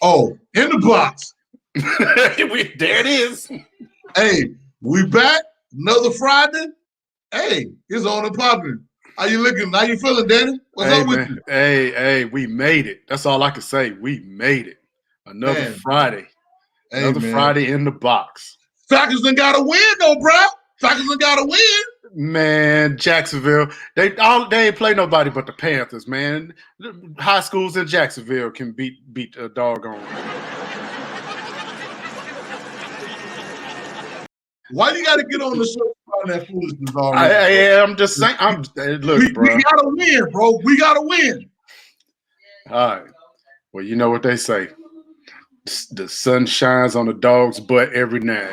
Oh, in the box. There it is. Hey, we back. Another Friday. Hey, it's on and popping. How you looking? How you feeling, Danny? What's up with you? Hey, we made it. That's all I can say. We made it. Another Friday. Another Friday in the box. Falcons done got to win, though, bro. Falcons done got to win. Man, Jacksonville, they ain't play nobody but the Panthers, man. High schools in Jacksonville can beat a doggone. Why you got to get on the show on that foolishness already? I'm just saying. Look, bro. We got to win, bro. We got to win. All right. Well, you know what they say. The sun shines on a dog's butt every night.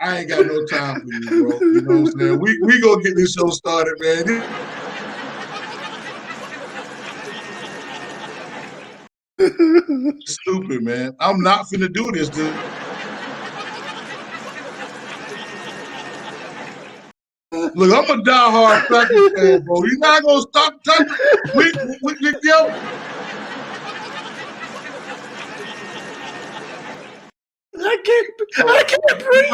I ain't got no time for you, bro. You know what I'm saying? We gonna get this show started, man. Stupid, man. I'm not finna do this, dude. Look, I'm a diehard Falcons fan, bro. You're not gonna stop touching. I can't breathe.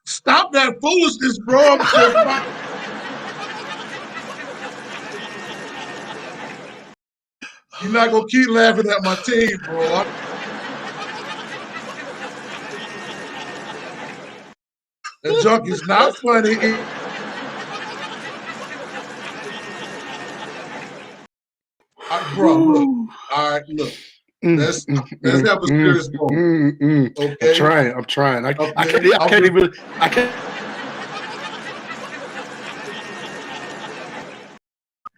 Stop that foolishness, bro. You're not gonna keep laughing at my team, bro. That junk is not funny. Bro, look. All right, look. Let's have a serious moment. Okay. I'm trying. I can't even.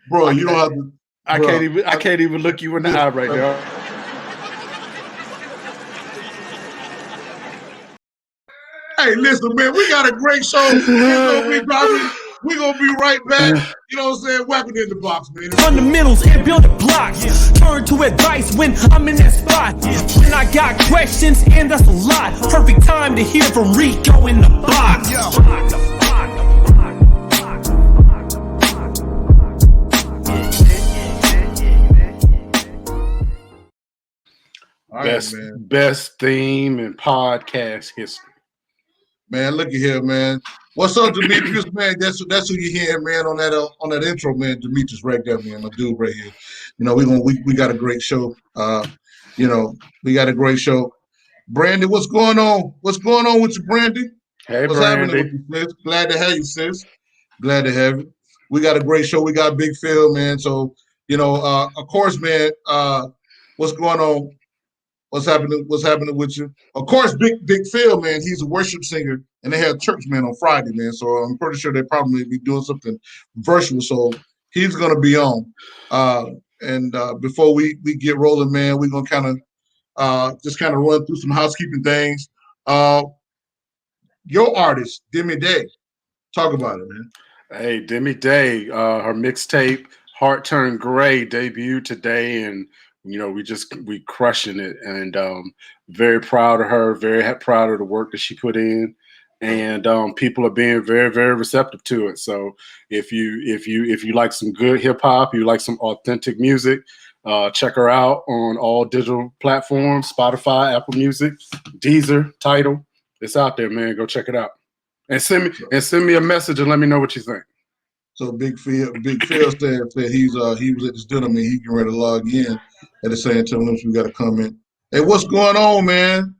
Bro, you don't have to. I can't even look you in the eye right now. Hey, listen, man, we got a great show. We're gonna be right back. You know what I'm saying? Welcome in the box, man. Fundamentals and building blocks. Turn to advice when I'm in that spot. When I got questions, and that's a lot. Perfect time to hear from Rico in the box. Best theme in podcast history. Man, look at here, man. What's up, Demetrius, man? That's who you hear, man, on that intro, man. Demetrius right there, man, my dude right here. You know, we got a great show. We got a great show. Brandy, what's going on? What's going on with you, Brandy? Hey, what's Brandy. happening with you, sis? Glad to have you, sis. Glad to have you. We got a great show. We got Big Phil, man. So, of course, man, what's going on? What's happening with you? Of course, Big Phil, man, he's a worship singer, and they had church, man, on Friday, man. So I'm pretty sure they probably be doing something virtual. So he's going to be on. And before we get rolling, man, we're going to kind of run through some housekeeping things. Your artist, Demi Day, talk about it, man. Hey, Demi Day, her mixtape, Heart Turned Gray, debuted today, and we crushing it, and very proud of her, very proud of the work that she put in, and people are being very, very receptive to it. So if you like some good hip hop, you like some authentic music, check her out on all digital platforms: Spotify, Apple Music, Deezer, Tidal. It's out there, man. Go check it out, and send me a message and let me know what you think. So Big Phil said he was at this dinner, man. He can ready to log in at the same time. We got a comment. Hey, what's going on, man?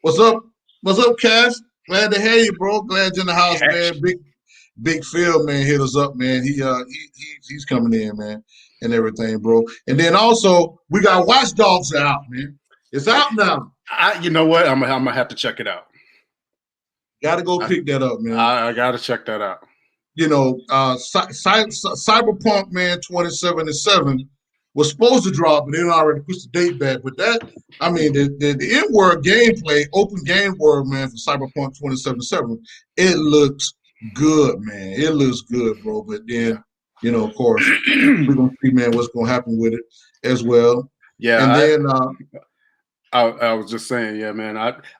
What's up? What's up, Cash? Glad to have you, bro. Glad you're in the house, man. Big Phil, man, hit us up, man. He's coming in, man, and everything, bro. And then also we got Watch Dogs out, man. It's out now. You know what? I'm gonna have to check it out. Got to go pick that up, man. I got to check that out. Cyberpunk, man, 2077 was supposed to drop, but they already pushed the date back. But the N-word gameplay, open game world, man, for Cyberpunk 2077, it looks good, man. It looks good, bro. But then, of course, we're gonna see, man, what's gonna happen with it as well. Yeah. And then I was just saying, yeah, man.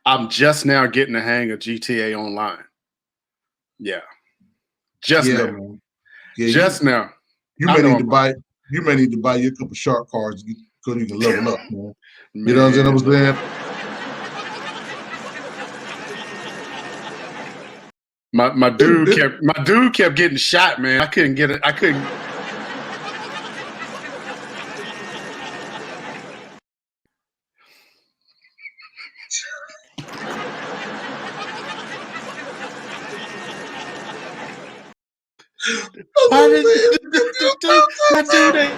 I'm just now getting the hang of GTA Online. Yeah. Just Yeah, now. man. Yeah, Just now. you I may know need to I'm buy you may need to buy you a couple shark cards so you can level up, man. You know man. what I'm saying? My dude kept getting shot, man. I couldn't get it. I couldn't. My dude ain't.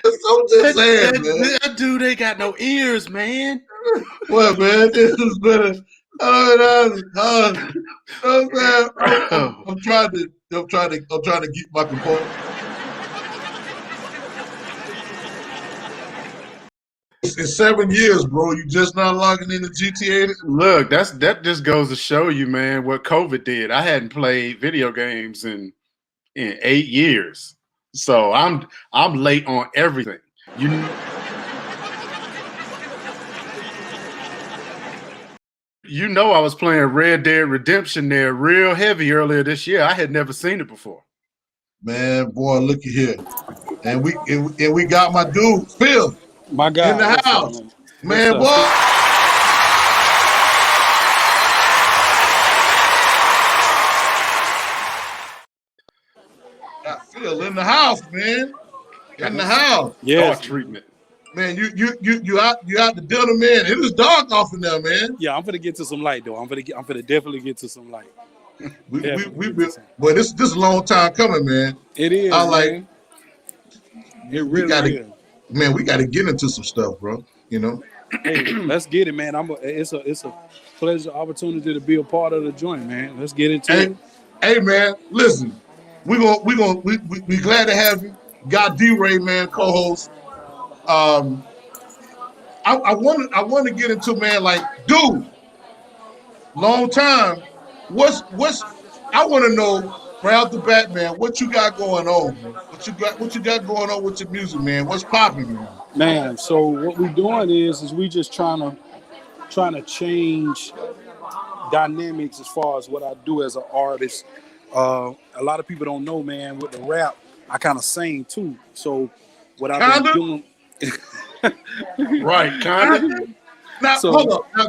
I'm just saying, man. That dude ain't got no ears, man. What, man? This is better. I'm trying to keep my composure. In 7 years, bro, you just not logging into GTA. Look, that just goes to show you, man, what COVID did. I hadn't played video games in 8 years, so I'm late on everything. You know, I was playing Red Dead Redemption there real heavy earlier this year. I had never seen it before. Man, boy, look at here, and we got my dude Phil, my guy, in the house, man, boy. Got Phil in the house, man. In the house. Yes. Dog treatment. Man, you out the dinner, man. It was dark off in there, man. Yeah, I'm gonna get to some light though. I'm gonna definitely get to some light. Well, this is a long time coming, man. It is, man. It really is. Man, we gotta get into some stuff, bro. You know. Hey, let's get it, man. It's a pleasure, opportunity to be a part of the joint, man. Let's get into it. Hey, man, listen, we glad to have you. Got D-Ray, man, co-host. I want to get into, man, like, dude, long time. I want to know right off the bat, man, what you got going on, man? What you got going on with your music, man? What's popping, man? Man, so what we're doing is we just trying to change dynamics as far as what I do as an artist. A lot of people don't know, man, with the rap, I kind of sing too. So what I've been doing. Right, kind of. Now, hold on. Now,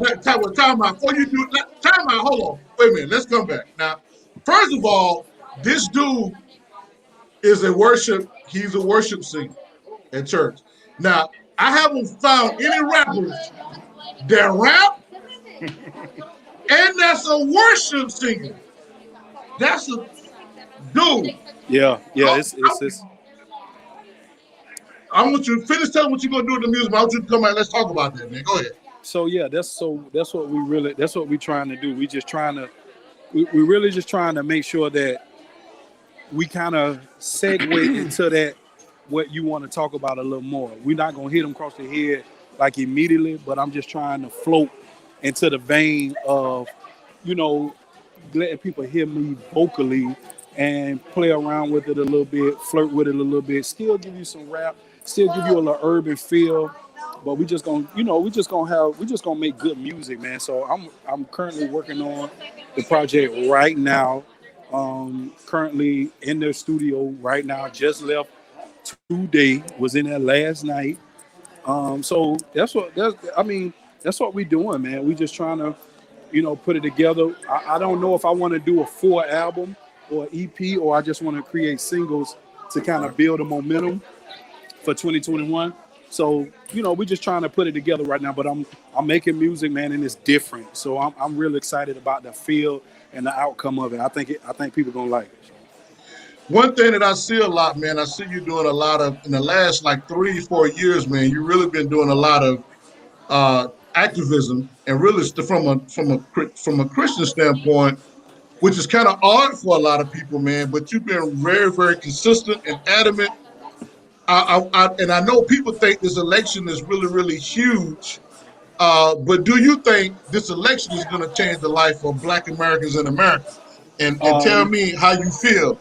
time out. Before you do time out, hold on. Wait a minute. Let's come back. Now, first of all, this dude is he's a worship singer at church. Now, I haven't found any rappers that rap and that's a worship singer. That's a dude. Yeah. I want you to finish telling what you're gonna do with the music. I want you to come out. Let's talk about that, man. Go ahead. So yeah, that's what we're trying to do. We're really just trying to make sure that we kind of segue into that what you want to talk about a little more. We're not gonna hit them across the head like immediately, but I'm just trying to float into the vein of, letting people hear me vocally and play around with it a little bit, flirt with it a little bit, still give you some rap, still give you a little urban feel, but we just gonna make good music, man. So I'm currently working on the project right now. Currently in the studio right now, just left today, was in there last night. So that's what we're doing, man. We just trying to, put it together. I don't know if I want to do a full album or EP, or I just want to create singles to kind of build a momentum for 2021. So, we're just trying to put it together right now, but I'm making music, man, and it's different. So I'm really excited about the feel and the outcome of it. I think people gonna like it. One thing that I see a lot, man, I see you doing a lot of, in the last like 3-4 years, man, you've really been doing a lot of activism, and really from a Christian standpoint, which is kind of odd for a lot of people, man, but you've been very, very consistent and adamant. And I know people think this election is really, really huge, but do you think this election is going to change the life of Black Americans in America? And tell me how you feel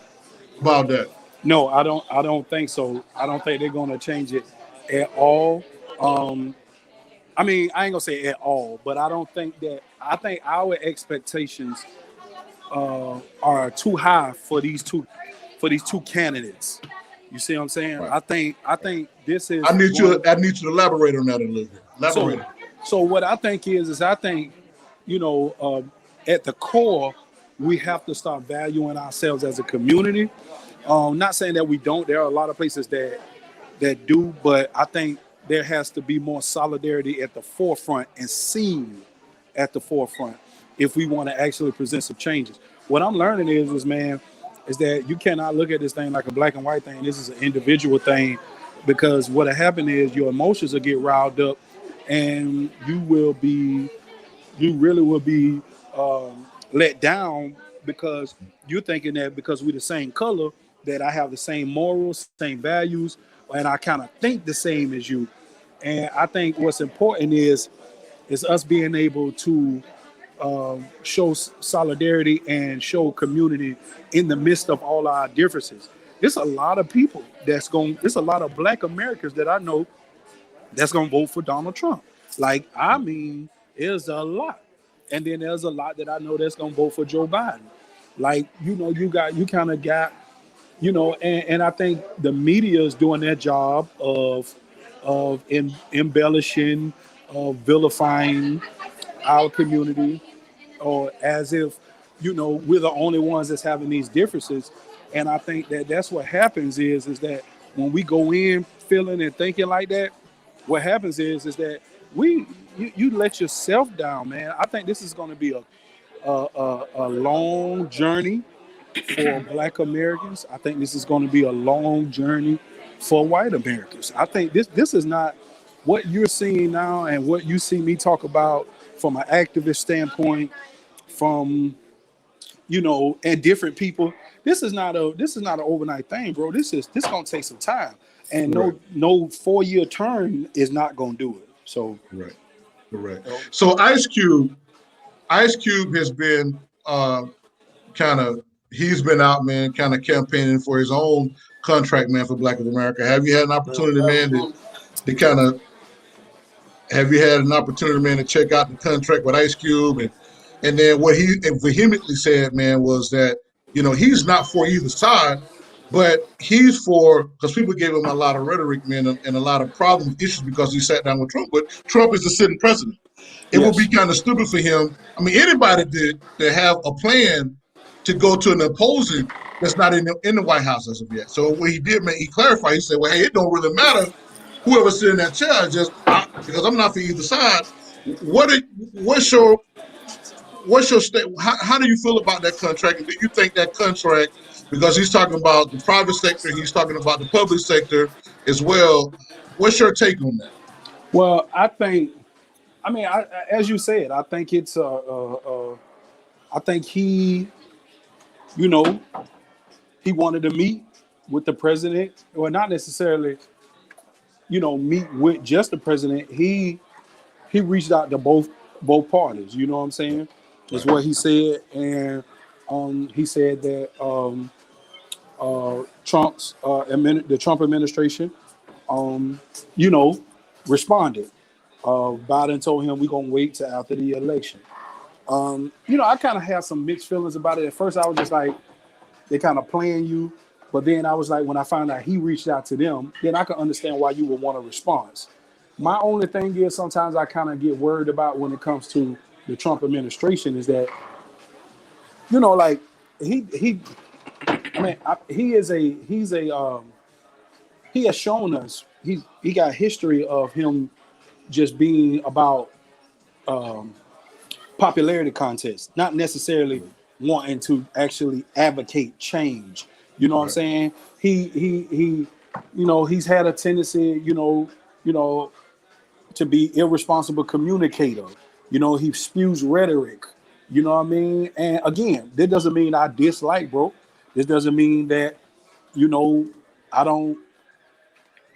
about that. No, I don't think so. I don't think they're going to change it at all. I mean, I ain't gonna say at all, but I don't think that. I think our expectations are too high for these two candidates. You see what I'm saying? Right. I think this is. I need you to elaborate on that a little bit. Elaborate. So what I think is I think, at the core, we have to start valuing ourselves as a community. Not saying that we don't. There are a lot of places that do, but I think there has to be more solidarity at the forefront and seen at the forefront if we want to actually present some changes. What I'm learning is that you cannot look at this thing like a black and white thing. This is an individual thing, because what'll happen is your emotions will get riled up, and you really will be let down because you're thinking that because we're the same color, that I have the same morals, same values, and I kind of think the same as you. And I think what's important is us being able to show solidarity and show community in the midst of all our differences. There's a lot of people there's a lot of black Americans that I know that's gonna vote for Donald Trump. Like, I mean, there's a lot. And then there's a lot that I know that's gonna vote for Joe Biden. Like, you kind of got, and I think the media is doing their job of embellishing, of vilifying our community, or as if, we're the only ones that's having these differences. And I think that's what happens is that when we go in feeling and thinking like that, what happens is that you let yourself down, man. I think this is going to be a long journey for Black Americans. I think this is going to be a long journey for white Americans. I think this is not what you're seeing now and what you see me talk about from an activist standpoint, from and different people. This is not an overnight thing, bro. This gonna take some time, and no 4-year term is not gonna do it. So Correct. So Ice Cube has been he's been out, man, kind of campaigning for his own contract, man, for Black of America. Have you had an opportunity, man, to check out the contract with Ice Cube? And then what he vehemently said, man, was that, he's not for either side, but he's for, because people gave him a lot of rhetoric, man, and a lot of problem issues because he sat down with Trump. But Trump is the sitting president. It would be kind of stupid for him. I mean, anybody that have a plan to go to an opposing that's not in the White House as of yet. So what he did, man, he clarified. He said, well, hey, it don't really matter whoever sit in that chair, because I'm not for either side. What's your state? How do you feel about that contract? And do you think that contract, because he's talking about the private sector, he's talking about the public sector as well. What's your take on that? Well, as you said, I think it's I think he wanted to meet with the president, or not necessarily, meet with just the president. He reached out to both parties. You know what I'm saying? Is what he said, and he said that the Trump administration, responded. Biden told him we're gonna wait till after the election. I kind of had some mixed feelings about it. At first, I was just like, they kind of playing you, but then I was like, when I found out he reached out to them, then I can understand why you would want a response. My only thing is sometimes I kind of get worried about when it comes to the Trump administration is that, like he has shown us he got history of him just being about popularity contests, not necessarily wanting to actually advocate change. You know what I'm saying? He he's had a tendency, to be irresponsible communicator. He spews rhetoric. You know what I mean? And again, that doesn't mean I dislike, bro. This doesn't mean that, I don't.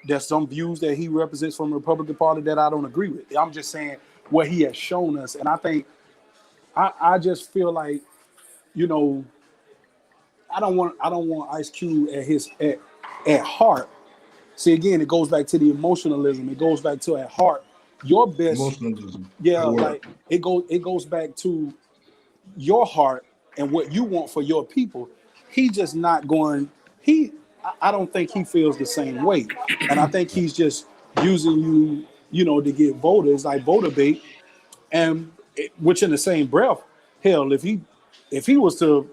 There's some views that he represents from the Republican Party that I don't agree with. I'm just saying what he has shown us, and I think I just feel like, I don't want Ice Cube at heart. See, again, it goes back to the emotionalism. It goes back to at heart. your best. Emotionalism. Yeah, like it goes back to your heart and what you want for your people. He just not going. I don't think he feels the same way, and I think he's just using you, to get voters, like voter bait, and which in the same breath, hell, if he was to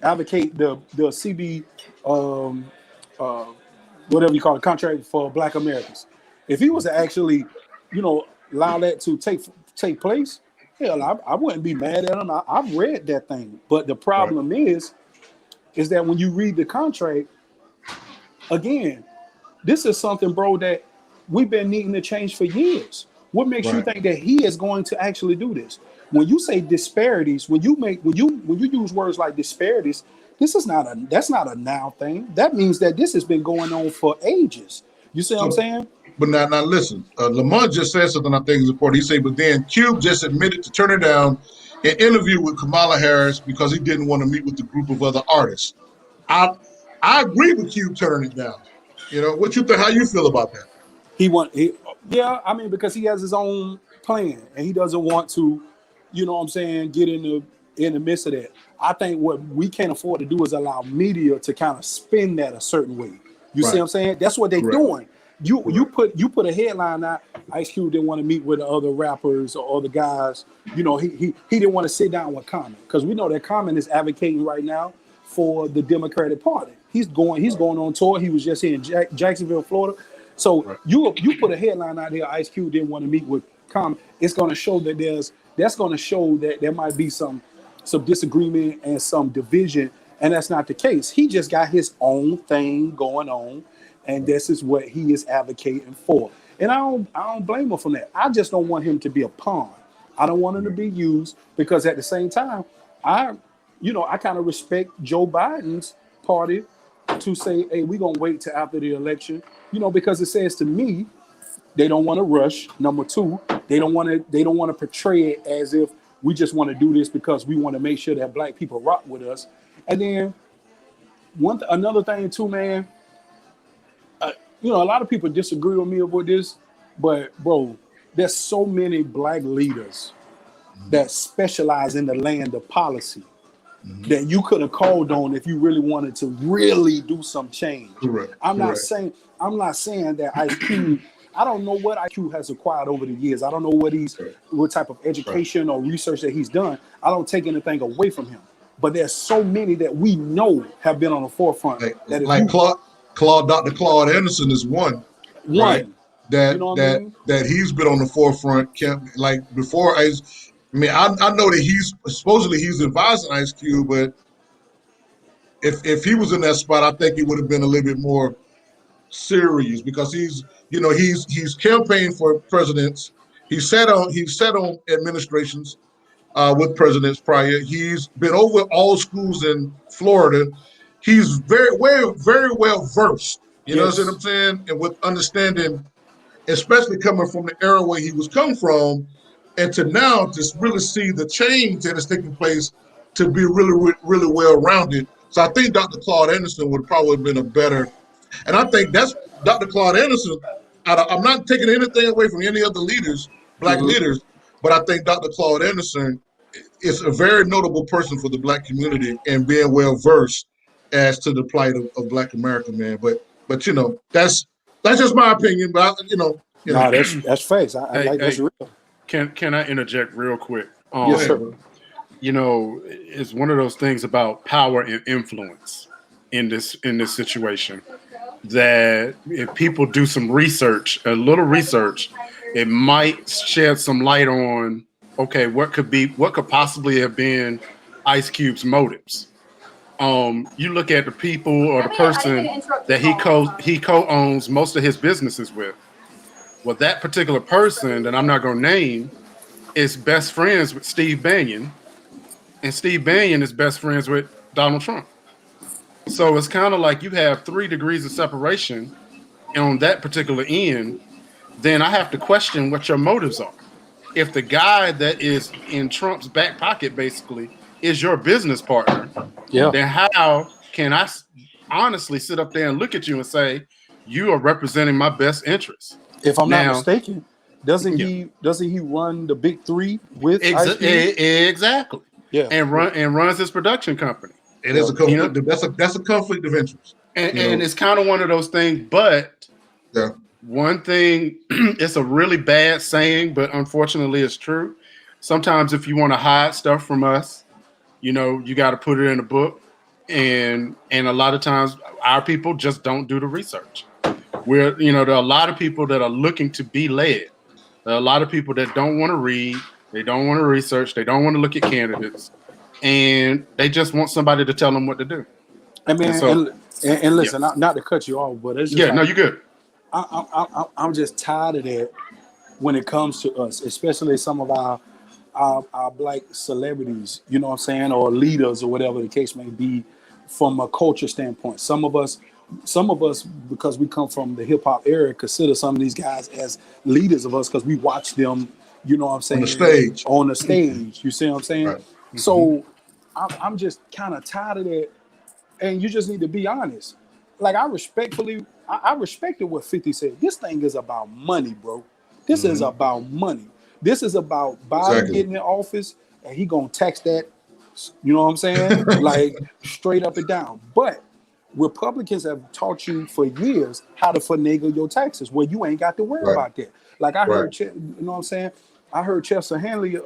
advocate the CB, uh, whatever you call it, contract for Black Americans, if he was to actually, allow that to take place, hell, I wouldn't be mad at him. I've read that thing, but the problem is that when you read the contract, again, this is something, bro, that we've been needing to change for years. What makes you think that he is going to actually do this? When you say disparities, when you use words like disparities, that's not a now thing. That means that this has been going on for ages. You see what I'm saying? But now listen, Lamont just said something I think is important. He said, but then Cube just admitted to turning down an interview with Kamala Harris because he didn't want to meet with a group of other artists. I agree with Cube turning it down. What you think? How you feel about that? Because he has his own plan and he doesn't want to, get in the midst of that. I think what we can't afford to do is allow media to kind of spin that a certain way. You see what I'm saying? That's what they're doing. You put a headline out. Ice Cube didn't want to meet with the other rappers or other guys. He didn't want to sit down with Common, because we know that Common is advocating right now for the Democratic Party. He's going on tour. He was just here in Jacksonville, Florida. So you put a headline out there, Ice Cube didn't want to meet with Common. It's going to show that there might be some disagreement and some division, and that's not the case. He just got his own thing going on, and this is what he is advocating for. And I don't blame him for that. I just don't want him to be a pawn. I don't want him to be used, because at the same time, I kind of respect Joe Biden's party to say, hey, we're gonna wait till after the election, because it says to me, they don't want to rush. Number two, they don't want to portray it as if we just want to do this because we want to make sure that Black people rock with us. And then another thing too, man, a lot of people disagree with me about this, but bro, there's so many Black leaders that specialize in the land of policy that you could have called on if you really wanted to really do some change. I'm not saying that Ice Cube, I don't know what IQ has acquired over the years. I don't know what type of education or research that he's done. I don't take anything away from him. But there's so many that we know have been on the forefront. Dr. Claude Anderson is one. Right? That he's been on the forefront. Like before, I know that he's supposedly advising Ice Cube, but if he was in that spot, I think he would have been a little bit more serious, because he's campaigned for presidents. He sat on administrations with presidents prior. He's been over all schools in Florida. He's very well versed. You know what I'm saying? And with understanding, especially coming from the era where he was come from, and to now just really see the change that is taking place, to be really, really well rounded. So I think Dr. Claude Anderson would probably have been a better. And I think that's Dr. Claude Anderson. I'm not taking anything away from any other leaders, Black leaders, but I think Dr. Claude Anderson is a very notable person for the Black community and being well versed as to the plight of Black America, man. But that's just my opinion. But that's facts. That's real. Can I interject real quick? Yes, sir. It's one of those things about power and influence in this situation, that if people do some research, a little research, it might shed some light on, okay, what could possibly have been Ice Cube's motives. You look at the people or the person that he co-owns most of his businesses with. Well, that particular person that I'm not going to name is best friends with Steve Bannon, and Steve Bannon is best friends with Donald Trump. So it's kind of like you have 3 degrees of separation on that particular end. Then I have to question what your motives are. If the guy that is in Trump's back pocket basically is your business partner, then how can I honestly sit up there and look at you and say, you are representing my best interests? If I'm not Now, mistaken, doesn't yeah, he run the big three with Ice Cube? exactly. Yeah. And runs his production company. It is a You know, conflict. That's a conflict of interest. and it's kind of one of those things. But Yeah. one thing, it's a really bad saying, but unfortunately, it's true. Sometimes, if you want to hide stuff from us, you got to put it in a book, and a lot of times, our people just don't do the research. There are a lot of people that are looking to be led. There are a lot of people that don't want to read, they don't want to research, they don't want to look at candidates, and they just want somebody to tell them what to do. And man, So, and listen, not to cut you off, but it's just yeah, no, you're good. I'm just tired of that when it comes to us, especially some of our black celebrities, you know what I'm saying, or leaders or whatever the case may be, from a culture standpoint. Some of us, because we come from the hip hop era, consider some of these guys as leaders of us because we watch them, you know what I'm saying, on the stage. You see what I'm saying? Right. So I'm just kind of tired of that. And you just need to be honest. Like, I respected what 50 said. This thing is about money, bro. This is about money. This is about Biden getting in office, and he gonna tax that. You know what I'm saying? Like, straight up and down. But Republicans have taught you for years how to finagle your taxes, where you ain't got to worry about that. Like, I heard, you know what I'm saying? I heard Chester Handler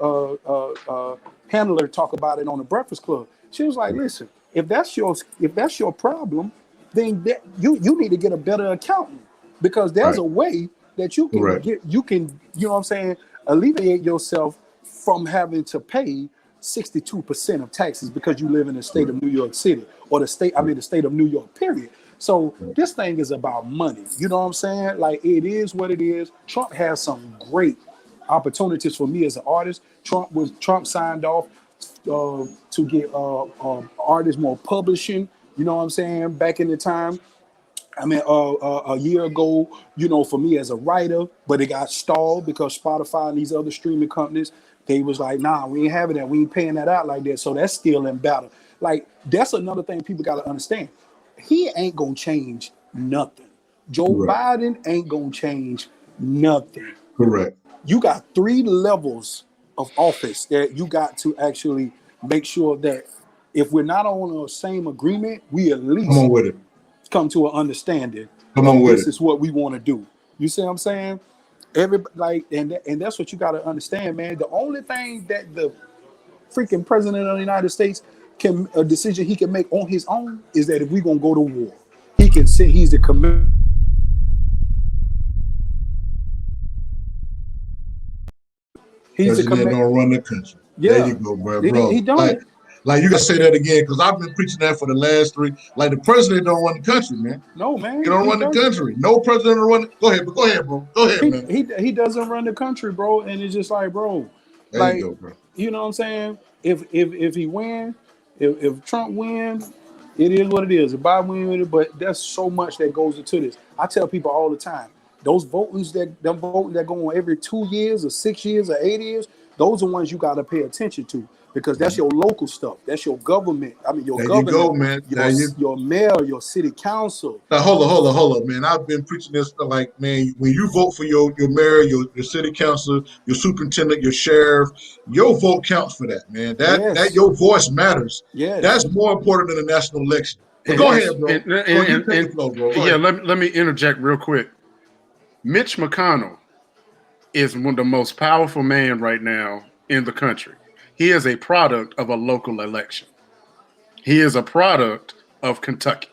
talk about it on the Breakfast Club. She was like, "Listen, if that's your problem, then you need to get a better accountant, because there's a way that you can you know what I'm saying, alleviate yourself from having to pay 62% of taxes because you live in the state of New York City, or the state of New York, period." So this thing is about money. You know what I'm saying? Like, it is what it is. Trump has some great opportunities for me as an artist. Trump signed off to get artists more publishing. You know what I'm saying? Back in the time, I mean, a year ago, you know, for me as a writer, but it got stalled because Spotify and these other streaming companies, they was like, nah, we ain't having that. We ain't paying that out like that. So that's still in battle. Like, that's another thing people got to understand. He ain't going to change nothing. Joe Biden ain't going to change nothing. Correct. You got 3 levels of office that you got to actually make sure that if we're not on the same agreement, we at least come on with it. Come to an understanding. Come on with this it. is what we want to do. You see what I'm saying? Everybody, and that's what you got to understand, man. The only thing that the freaking president of the United States a decision he can make on his own is that if we're gonna go to war, he can say he's the commander. President don't run the country. Yeah. There you go, bro. He don't. Like you gotta say that again, because I've been preaching that for the last 3. Like, the president don't run the country, man. No, man. He don't run the country. No president don't run. Go ahead, bro. Go ahead, man. He doesn't run the country, bro. And it's just like, bro. There like, you go, bro. You know what I'm saying? If he win, if Trump wins, it is what it is. If Biden win with it, but there's so much that goes into this. I tell people all the time, those voting that go on every 2 years or 6 years or 8 years, those are ones you got to pay attention to, because that's your local stuff. That's your government. I mean, your governor, you go, man. Your mayor, your city council. Now, hold on, man. I've been preaching this, like, man, when you vote for your mayor, your city council, your superintendent, your sheriff, your vote counts for that, man. That your voice matters. Yes. That's more important than the national election. But go ahead, bro. Bro. Yeah, let me interject real quick. Mitch McConnell is one of the most powerful men right now in the country. He is a product of a local election. He is a product of Kentucky.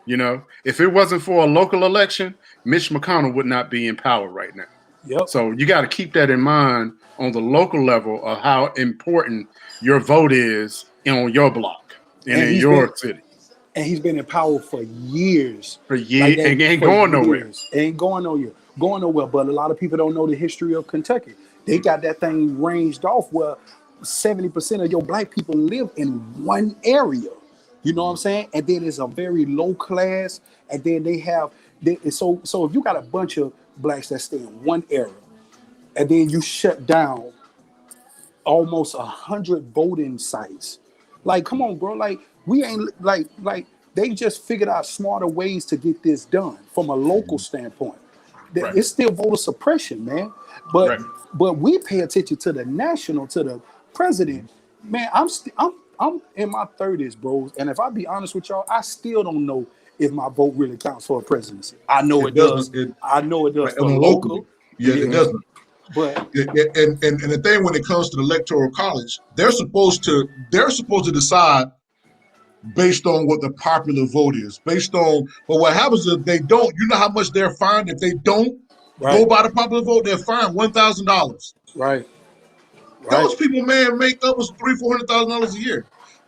You know, if it wasn't for a local election, Mitch McConnell would not be in power right now. Yep. So you got to keep that in mind on the local level of how important your vote is on your block and in your city. And he's been in power for years. And ain't going nowhere. Ain't going nowhere. But a lot of people don't know the history of Kentucky. They got that thing ranged off where 70% of your black people live in one area. You know what I'm saying? And then it's a very low class. And then so if you got a bunch of blacks that stay in one area, and then you shut down almost 100 voting sites. Like, come on, bro. Like, we ain't like they just figured out smarter ways to get this done from a local standpoint. Right. It's still voter suppression, man. But Right. but we pay attention to the national, to the president. Man, I'm in my 30s, bros. And if I be honest with y'all, I still don't know if my vote really counts for a presidency. I know it does. Doesn't. I know it does Right, for on locally. local. Yeah, it Yeah. doesn't. But And the thing when it comes to the electoral college, they're supposed to decide based on what the popular vote is, based on. But what happens is they don't. You know how much they're fined if they don't go right, by the popular vote. They're fined $1,000. right, Those right. people, man, make up was $300,000-$400,000 a year.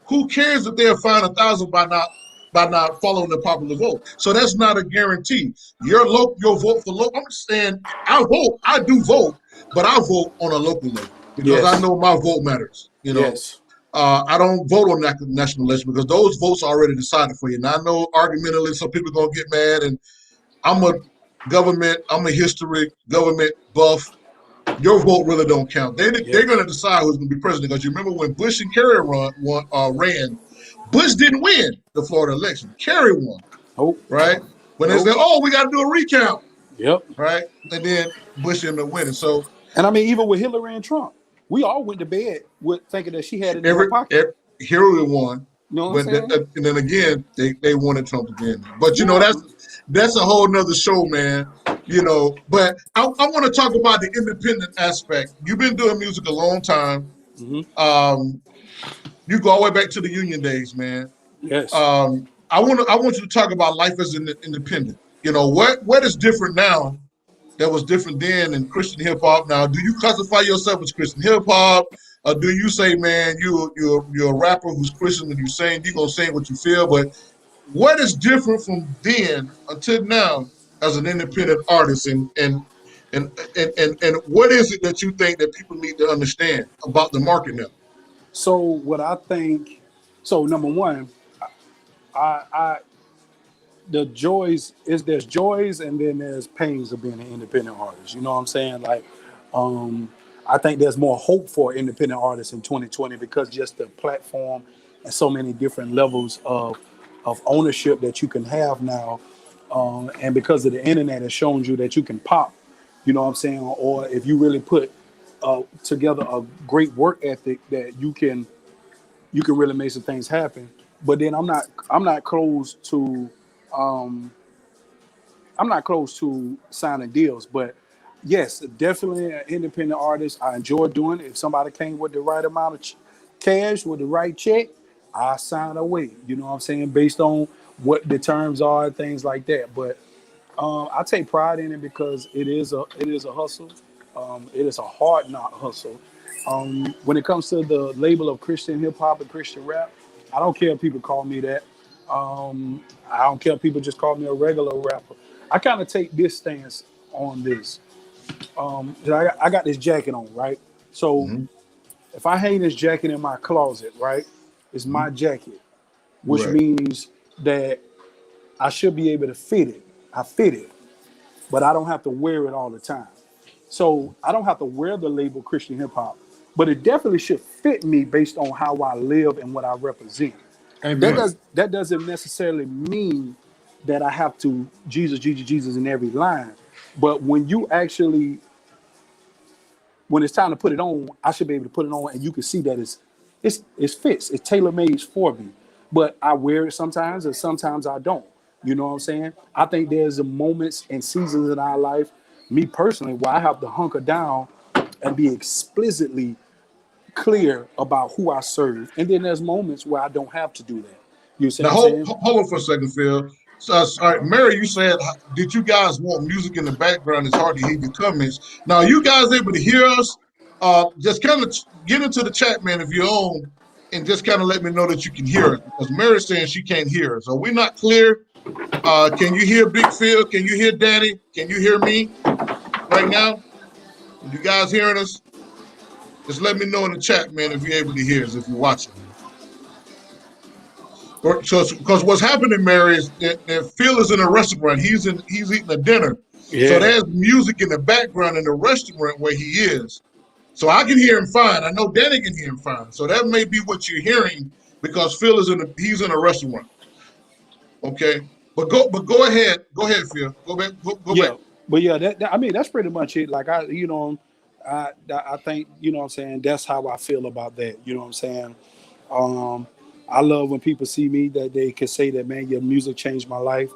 Who cares if they're fined 1,000 by not following the popular vote? So that's not a guarantee. Your vote for local. I'm just saying, I do vote, but I vote on a local level because I Yes. know my vote matters. Yes. I don't vote on national election because those votes are already decided for you. And I know argumentatively some people are gonna get mad, and I'm a history government buff. Your vote really don't count. They're Yes. going to decide who's going to be president. Because you remember when Bush and Kerry ran, Bush didn't win the Florida election. Kerry won, Oh. right? When they Nope. said, "Oh, we got to do a recount," Yep. right? And then Bush ended up winning. So And I mean, even with Hillary and Trump, we all went to bed with thinking that she had it in her pocket. Hillary won, You know what but I'm saying? and then again they wanted Trump again. But Yeah. that's a whole nother show, man. But I want to talk about the independent aspect. You've been doing music a long time. Mm-hmm. You go all the way back to the union days, man. Yes. I want you to talk about life as an independent. What is different now that was different then in Christian hip hop. Now, do you classify yourself as Christian hip hop, or do you say, man, you're a rapper who's Christian and you're gonna say what you feel? But what is different from then until now as an independent artist, and what is it that you think that people need to understand about the market now? So what I think, so number one, I there's joys and then there's pains of being an independent artist. You know what I'm saying? Like, I think there's more hope for independent artists in 2020 because just the platform and so many different levels of ownership that you can have now, and because of the internet, has shown you that you can pop. You know what I'm saying? Or if you really put together a great work ethic, that you can really make some things happen. But then I'm not close to signing deals. But yes, definitely an independent artist. I enjoy doing it. If somebody came with the right amount of cash, with the right check, I sign away. You know what I'm saying? Based on what the terms are, things like that. But I take pride in it because it is a hustle. It is a hard knock hustle. When it comes to the label of Christian hip hop and Christian rap, I don't care if people call me that. I don't care if people just call me a regular rapper. I kind of take this stance on this. I got this jacket on, right? So Mm-hmm. if I hang this jacket in my closet, right, it's my jacket, which Right. means that I should be able to fit it. I fit it, but I don't have to wear it all the time. So I don't have to wear the label Christian hip hop, but it definitely should fit me based on how I live and what I represent. Amen. That doesn't necessarily mean that I have to Jesus in every line. But when it's time to put it on, I should be able to put it on and you can see that it fits. It's tailor-made for me. But I wear it sometimes and sometimes I don't. You know what I'm saying? I think there's a moments and seasons in our life, me personally, where I have to hunker down and be explicitly clear about who I serve. And then there's moments where I don't have to do that. You see Now what I'm saying? hold on for a second, Phil. So, all right, Mary, you said, did you guys want music in the background? It's hard to hear your comments. Now, are you guys able to hear us? Just kind of get into the chat, man, if you're on, and just kind of let me know that you can hear us. Because Mary's saying she can't hear us. Are we not clear? Can you hear Big Phil? Can you hear Danny? Can you hear me right now? You guys hearing us? Just let me know in the chat, man, if you're able to hear us, if you're watching. Because what's happening, Mary, is that Phil is in a restaurant. He's eating a dinner. Yeah. So there's music in the background in the restaurant where he is. So I can hear him fine. I know Danny can hear him fine. So that may be what you're hearing because Phil is he's in a restaurant. Okay. But go ahead. Go ahead, Phil. Go back. Go Yeah. back. But yeah, I mean, that's pretty much it. Like I think, you know what I'm saying, that's how I feel about that. You know what I'm saying? Um, I love when people see me that they can say that, man, your music changed my life.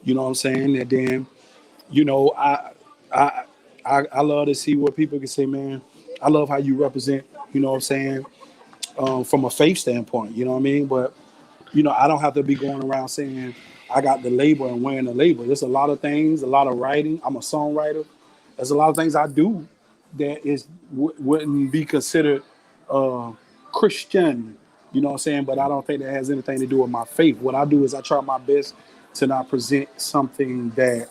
You know what I'm saying? And then, you know, I I love to see what people can say, man. I love how you represent, you know what I'm saying, from a faith standpoint, you know what I mean? But, you know, I don't have to be going around saying I got the label and wearing the label. There's a lot of things, a lot of writing. I'm a songwriter. There's a lot of things I do that wouldn't be considered uh, Christian, you know what I'm saying? But I don't think that has anything to do with my faith. What I do is I try my best to not present something that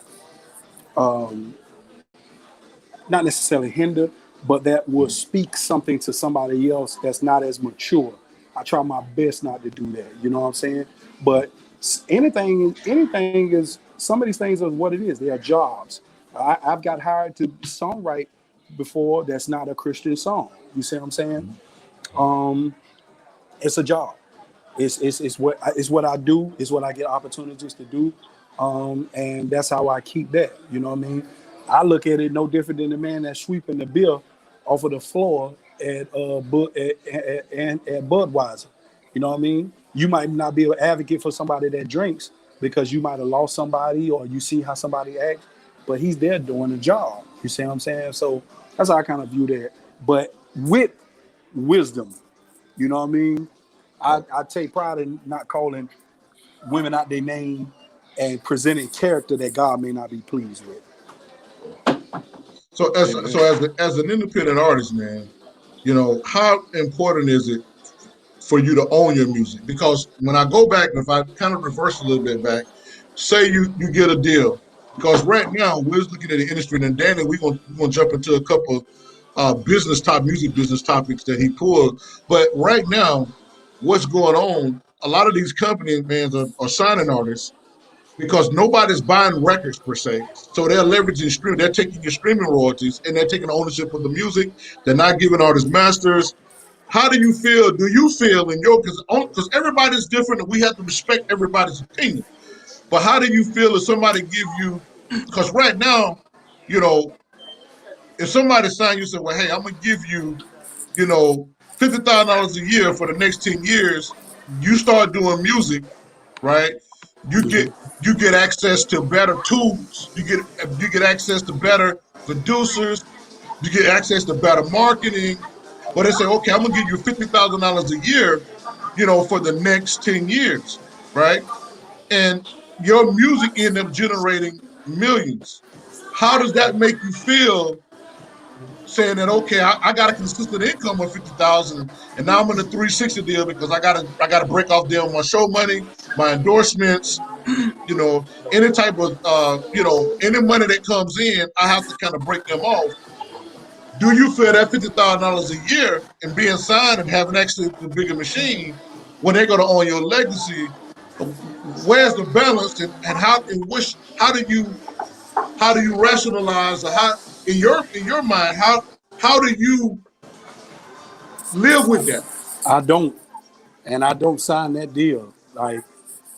not necessarily hinder, but that will speak something to somebody else that's not as mature. I try my best not to do that. You know what I'm saying? But anything is, some of these things are what it is. They are jobs. I've got hired to songwrite before. That's not a Christian song. You see what I'm saying? It's a job. It's what I do. It's what I get opportunities to do, and that's how I keep that. You know what I mean? I look at it no different than the man that's sweeping the beer off of the floor at Budweiser. You know what I mean? You might not be an advocate for somebody that drinks because you might have lost somebody or you see how somebody acts, but he's there doing the job. You see what I'm saying? So that's how I kind of view that. But with wisdom, you know what I mean? I take pride in not calling women out their name and presenting character that God may not be pleased with. So as an independent artist, man, you know, how important is it for you to own your music? Because when I go back, if I kind of reverse a little bit back, say you get a deal. Because right now we're looking at the industry, and Danny, we're gonna jump into a couple music business topics that he pulled. But right now, what's going on? A lot of these companies, man, are signing artists because nobody's buying records per se. So they're leveraging streaming. They're taking your streaming royalties and they're taking ownership of the music. They're not giving artists masters. How do you feel? Do you feel in your, because everybody's different and we have to respect everybody's opinion. But how do you feel if somebody give you, because right now, you know, if somebody sign you and say, well, hey, I'm gonna give you, you know, $50,000 a year for the next 10 years, you start doing music, right? You get you get access to better tools. You get access to better producers. You get access to better marketing. But they say, okay, I'm gonna give you $50,000 a year, you know, for the next 10 years, right? And your music end up generating millions. How does that make you feel saying that, okay, I got a consistent income of 50,000 and now I'm in a 360 deal because I gotta break off deal my show money, my endorsements, you know, any type of you know, any money that comes in, I have to kind of break them off. Do you feel that $50,000 a year and being signed and having access to a bigger machine when they're gonna own your legacy? Where's the balance and how do you rationalize or how in your mind how do you live with that? I don't, and I don't sign that deal. Like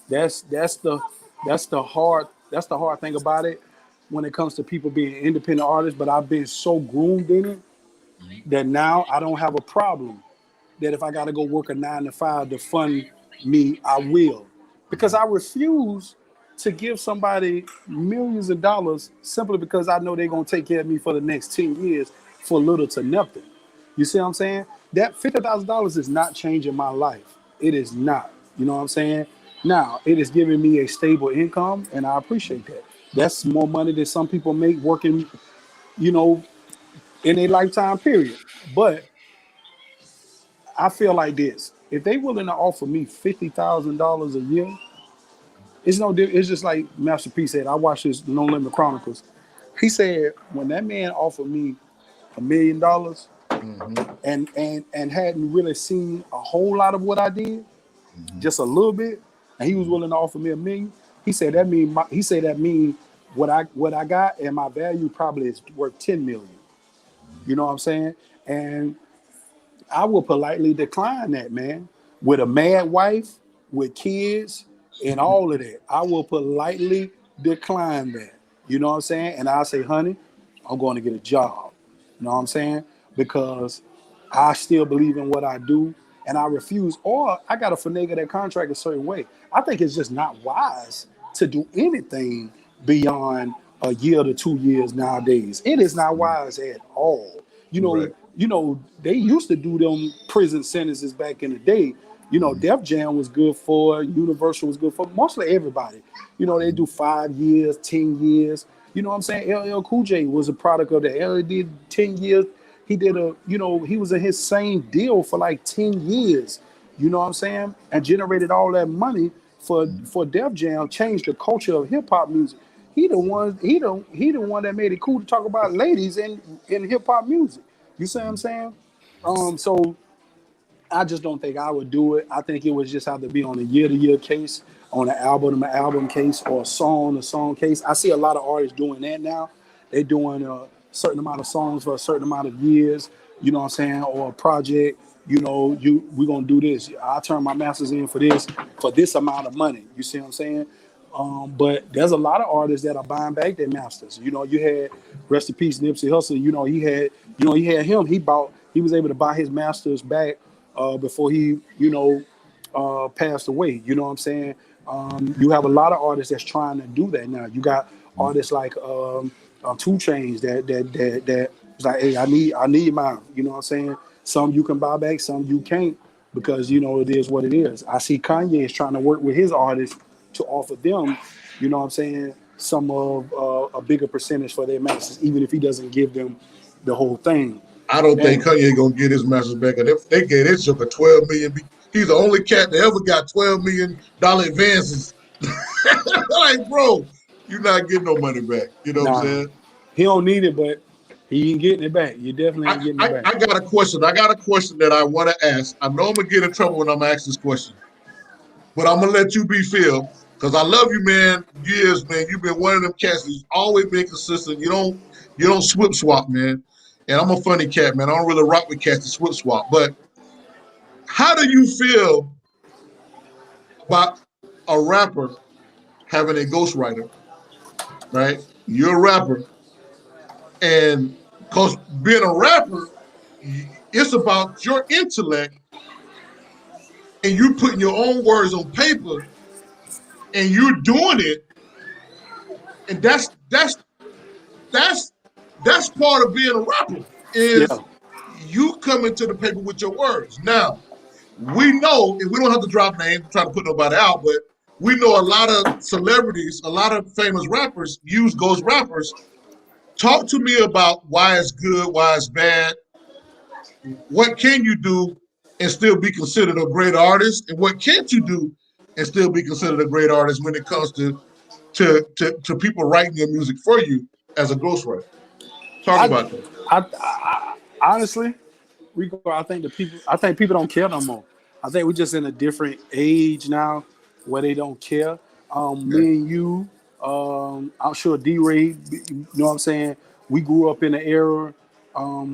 that's the that's the hard thing about it when it comes to people being independent artists. But I've been so groomed in it that now I don't have a problem that if I got to go work a 9 to 5 to fund me, I will, because I refuse to give somebody millions of dollars simply because I know they're gonna take care of me for the next 10 years for little to nothing. You see what I'm saying? That $50,000 is not changing my life. It is not. You know what I'm saying? Now it is giving me a stable income, and I appreciate that. That's more money than some people make working, you know, in a lifetime period. But I feel like this: if they willing to offer me $50,000 a year, it's no. It's just like Master P said. I watched this No Limit Chronicles. He said when that man offered me $1 million and hadn't really seen a whole lot of what I did, just a little bit, and he was willing to offer me $1 million. He said that mean what I got and my value probably is worth 10 million. You know what I'm saying? And I will politely decline that, man. With a mad wife, with kids, and all of that, I will politely decline that. You know what I'm saying? And I say, honey, I'm going to get a job. You know what I'm saying? Because I still believe in what I do, and I refuse, or I got to finagle that contract a certain way. I think it's just not wise to do anything beyond a year to 2 years nowadays. It is not wise at all. Right. They used to do them prison sentences back in the day. Def Jam was good for, Universal was good for, mostly everybody. They do 5 years, 10 years. You know what I'm saying? LL Cool J was a product of that. LL did 10 years. He did he was in his same deal for like 10 years. You know what I'm saying? And generated all that money for Def Jam, changed the culture of hip hop music. He the one that made it cool to talk about ladies in hip hop music. You see what I'm saying? So I just don't think I would do it. I think it would just have to be on a year-to-year case, on an album-to-album case, or a song-to-song case. I see a lot of artists doing that now. They're doing a certain amount of songs for a certain amount of years, you know what I'm saying, or a project. We're gonna do this. I turn my masters in for this amount of money. You see what I'm saying? But there's a lot of artists that are buying back their masters. You had rest in peace Nipsey Hussle. He had him. He was able to buy his masters back before he passed away. You know what I'm saying? You have a lot of artists that's trying to do that now. You got artists like 2 Chainz that it's like, hey, I need mine. You know what I'm saying? Some you can buy back, some you can't, because it is what it is. I see Kanye is trying to work with his artists to offer them, you know what I'm saying, some of a bigger percentage for their masters, even if he doesn't give them the whole thing. I don't think Kanye gonna get his masters back. And if they gave this joker 12 million, he's the only cat that ever got $12 million advances. Like, bro, you're not getting no money back. You know what I'm saying? He don't need it, but he ain't getting it back. You definitely ain't getting it back. I got a question. That I want to ask. I know I'm gonna get in trouble when I'm asking this question, but I'm gonna let you be Phil, because I love you, man. Years, man. You've been one of them cats who's always been consistent. You don't swip swap, man. And I'm a funny cat, man. I don't really rock with cats to swip swap. But how do you feel about a rapper having a ghostwriter, right? You're a rapper. And because being a rapper, it's about your intellect and you putting your own words on paper and you're doing it. And that's part of being a rapper, is you coming to the paper with your words. Now, we know, and we don't have to drop names, try to put nobody out, but we know a lot of celebrities, a lot of famous rappers use ghost rappers. Talk to me about why it's good, why it's bad. What can you do and still be considered a great artist? And what can't you do and still be considered a great artist when it comes to people writing your music for you as a ghostwriter? Talk about that. I honestly, Rico, I think people don't care no more. I think we're just in a different age now where they don't care. Me and you, I'm sure D-Ray, you know what I'm saying? We grew up in an era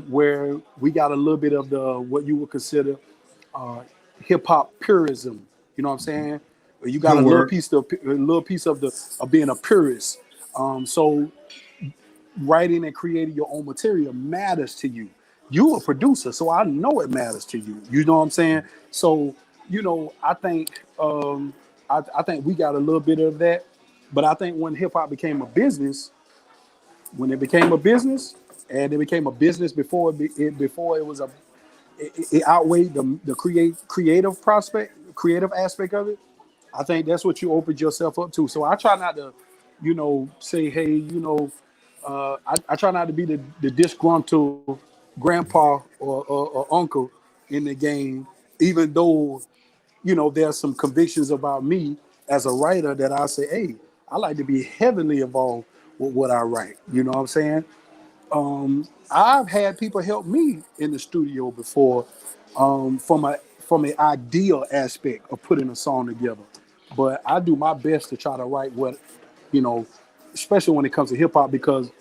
where we got a little bit of the what you would consider hip hop purism. You know what I'm saying? You got a little piece of being a purist. So writing and creating your own material matters to you. You a producer, so I know it matters to you. You know what I'm saying? So, I think I think we got a little bit of that. But I think when hip hop became a business, and it became a business before it was it outweighed the creative aspect of it. I think that's what you opened yourself up to. So I try not to, say, hey, I try not to be the disgruntled grandpa or uncle in the game, even though, there's some convictions about me as a writer that I say, hey, I like to be heavily involved with what I write. You know what I'm saying? I've had people help me in the studio before from an ideal aspect of putting a song together. But I do my best to try to write what, especially when it comes to hip hop, because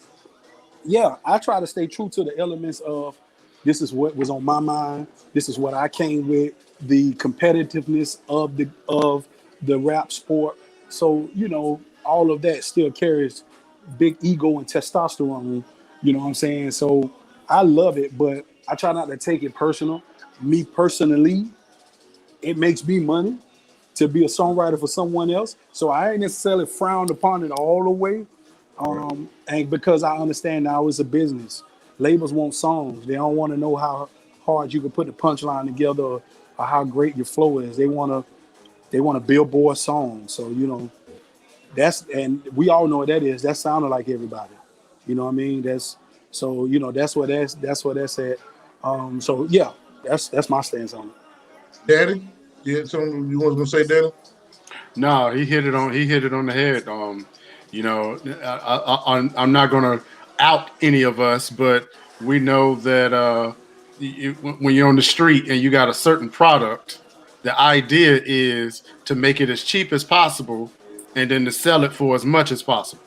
I try to stay true to the elements of this is what was on my mind. This is what I came with, the competitiveness of the rap sport. So, all of that still carries big ego and testosterone. You know what I'm saying? So I love it, but I try not to take it personal. Me personally, it makes me money to be a songwriter for someone else. So I ain't necessarily frowned upon it all the way. And because I understand now it's a business. Labels want songs. They don't want to know how hard you can put the punchline together, or how great your flow is. They want a Billboard song. So, you know, and we all know what that is. That sounded like everybody. You know what I mean? That's what that's at. So yeah, that's my stance on it. Daddy, you had something you was gonna say, Daddy? No, he hit it on the head. You know, I'm not going to out any of us, but we know that when you're on the street and you got a certain product, the idea is to make it as cheap as possible and then to sell it for as much as possible.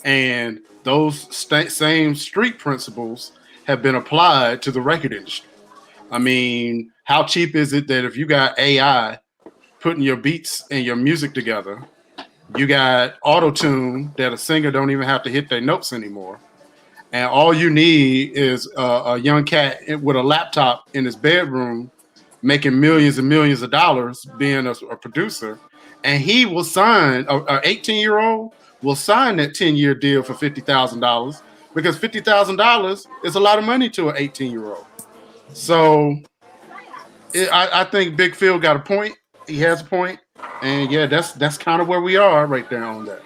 And those same street principles have been applied to the record industry. I mean, how cheap is it that if you got AI putting your beats and your music together, you got auto-tune that a singer don't even have to hit their notes anymore, and all you need is a young cat with a laptop in his bedroom making millions and millions of dollars being a producer, and he will sign a 18-year-old will sign that 10-year deal for $50,000 because $50,000 is a lot of money to an 18-year-old. So I think Big Phil got a point. He has a point, and yeah, that's kind of where we are right there on that.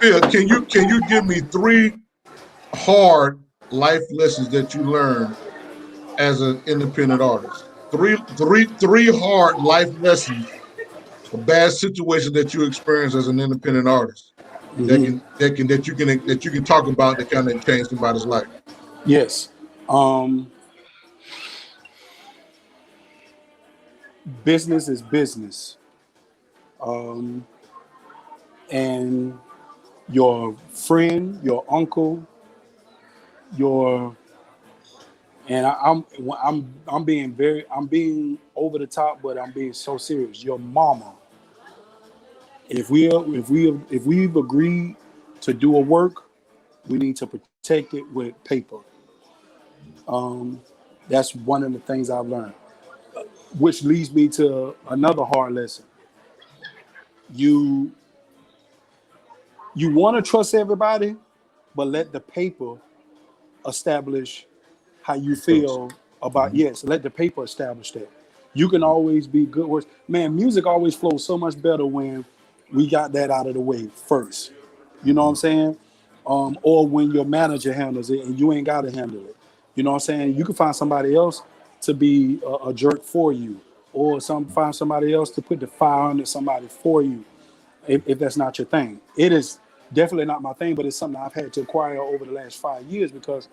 Phil, can you give me 3 hard life lessons that you learned as an independent artist? Three hard life lessons, a bad situation that you experienced as an independent artist that you can talk about that kind of changed somebody's life. Yes. Business is business. And your friend, your uncle, I'm being over the top, but I'm being so serious. Your mama. If we've agreed to do a work, we need to protect it with paper. That's one of the things I've learned, which leads me to another hard lesson. You want to trust everybody, but let the paper establish how you feel about. Yes, let the paper establish that. You can always be good words. Man, music always flows so much better when we got that out of the way first. You know what I'm saying? Or when your manager handles it and you ain't got to handle it. You know what I'm saying? You can find somebody else to be a jerk for you, or find somebody else to put the fire under somebody for you, if that's not your thing. It is definitely not my thing, but it's something I've had to acquire over the last 5 years because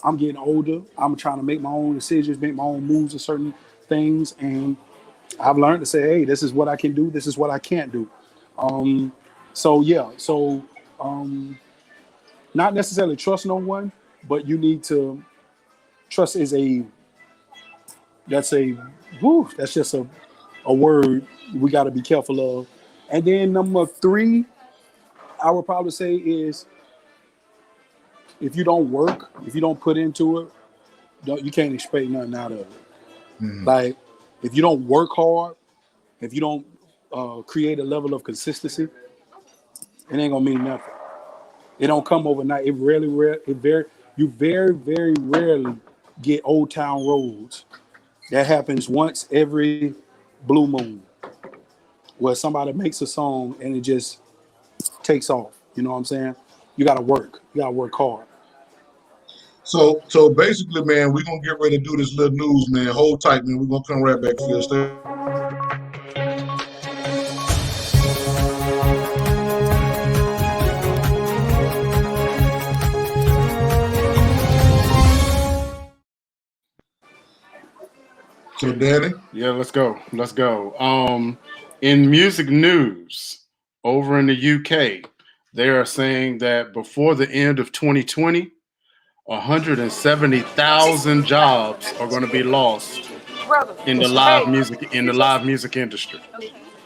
I'm getting older. I'm trying to make my own decisions, make my own moves in certain things, and I've learned to say, hey, this is what I can do, this is what I can't do. Not necessarily trust no one, but you need to trust that's just a word we got to be careful of. And then number 3, I would probably say is, if you don't work, if you don't put into it, you can't expect nothing out of it. Like, if you don't work hard, if you don't create a level of consistency, it ain't gonna mean nothing. It don't come overnight. You very, very rarely get Old Town Roads. That happens once every blue moon, where somebody makes a song and it just takes off. You know what I'm saying? You gotta work. You gotta work hard. So basically, man, we're gonna get ready to do this little news, man. Hold tight, man. We're gonna come right back, Phil. Stay. So, Danny? Yeah, let's go. In music news, over in the UK, they are saying that before the end of 2020, 170,000 jobs are going to be lost in the live music industry.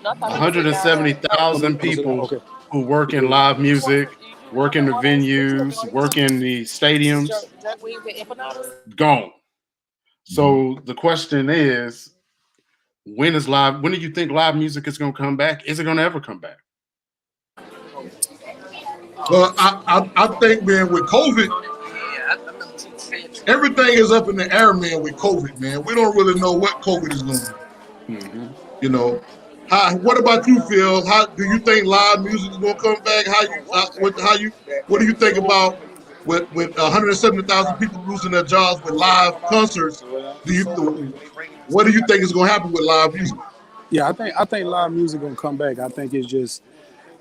170,000 people who work in live music work in the venues, work in the stadiums, gone. So the question is, when do you think live music is going to come back? Is it going to ever come back? Well, I think, man, with COVID, everything is up in the air, man. With COVID, man, we don't really know what COVID is going to do. Mm-hmm. You know, what about you, Phil? How do you think live music is going to come back? What do you think about with 170,000 people losing their jobs with live concerts? What do you think is going to happen with live music? Yeah, I think live music gonna come back. I think it's just,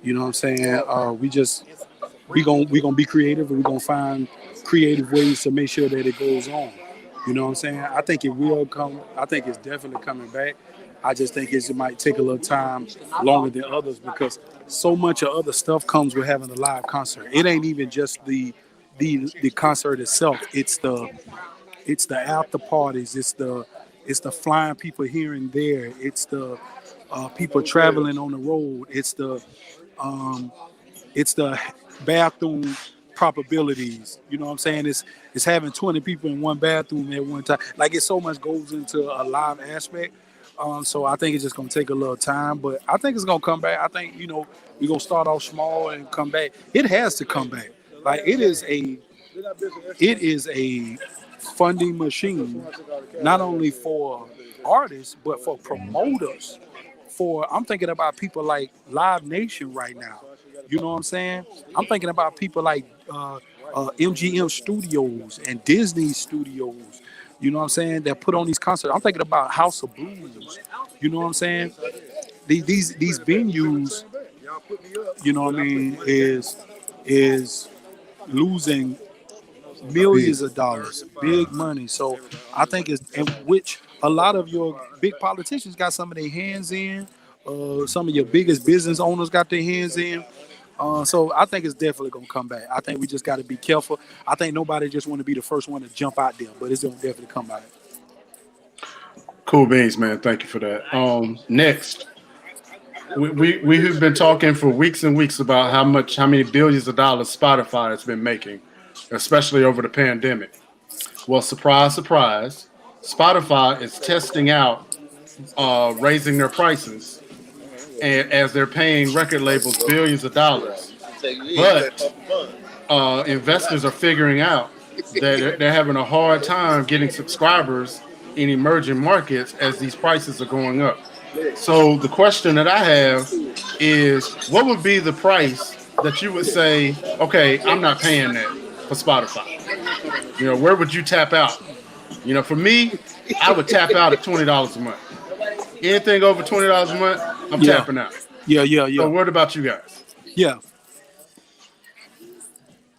you know what I'm saying. We gonna be creative, and we gonna find creative ways to make sure that it goes on. You know what I'm saying? I think it will come. I think it's definitely coming back. I just think it might take a little time longer than others because so much of other stuff comes with having a live concert. It ain't even just the concert itself. It's the after parties. It's the flying people here and there. It's the people traveling on the road. It's the bathroom probabilities. You know what I'm saying? It's having 20 people in one bathroom at one time. Like it's so much goes into a live aspect. So I think it's just gonna take a little time, but I think it's gonna come back. I think we're gonna start off small and come back. It has to come back. Like it is a funding machine, not only for artists but for promoters. I'm thinking about people like Live Nation right now. You know what I'm saying? I'm thinking about people like MGM Studios and Disney Studios. You know what I'm saying? That put on these concerts. I'm thinking about House of Blues. You know what I'm saying? These venues, you know what I mean, is losing millions of dollars, big money. So I think it's in which a lot of your big politicians got some of their hands in. Some of your biggest business owners got their hands in. So I think it's definitely gonna come back. I think we just got to be careful. I think nobody just want to be the first one to jump out there, but it's gonna definitely come back. Cool beans, man. Thank you for that. Next, we have been talking for weeks and weeks about how many billions of dollars Spotify has been making, especially over the pandemic. Well, surprise, surprise, Spotify is testing out raising their prices, and as they're paying record labels billions of dollars. But investors are figuring out that they're having a hard time getting subscribers in emerging markets as these prices are going up. So the question that I have is, what would be the price that you would say, okay, I'm not paying that for Spotify? Where would you tap out? For me, I would tap out at $20 a month. Anything over $20 a month, I'm tapping out. Yeah. So what about you guys? Yeah.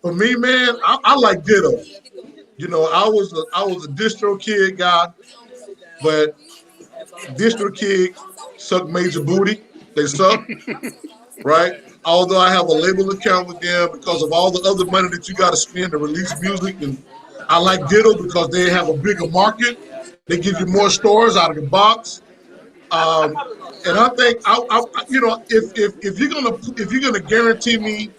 For me, man, I like Ditto. I was a distro kid guy, but distro kid suck major booty. They suck, right? Although I have a label account with them because of all the other money that you got to spend to release music, and I like Ditto because they have a bigger market. They give you more stores out of the box. Um, and I think if you're gonna guarantee me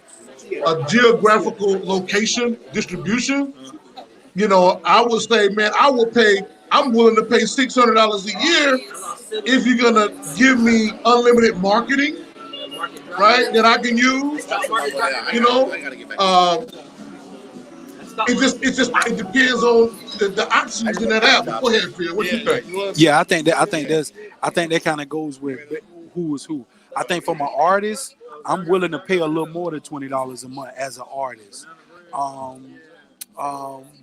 a geographical location distribution, I would say, man, I'm willing to pay $600 a year if you're gonna give me unlimited marketing, right? That I can use. You know, uh, it depends on the options in that app. But go ahead, Phil. What you think? Yeah, I think that kind of goes with who is who. I think for my artist, I'm willing to pay a little more than $20 a month as an artist. Um,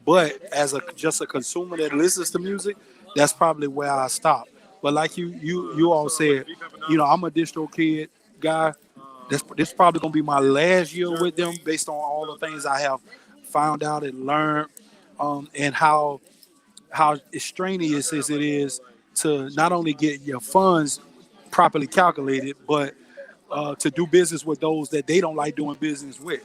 but as just a consumer that listens to music, that's probably where I stop. But like you all said, I'm a distro kid guy. This probably gonna be my last year with them based on all the things I have found out and learned, and how extraneous as it is to not only get your funds properly calculated, but to do business with those that they don't like doing business with.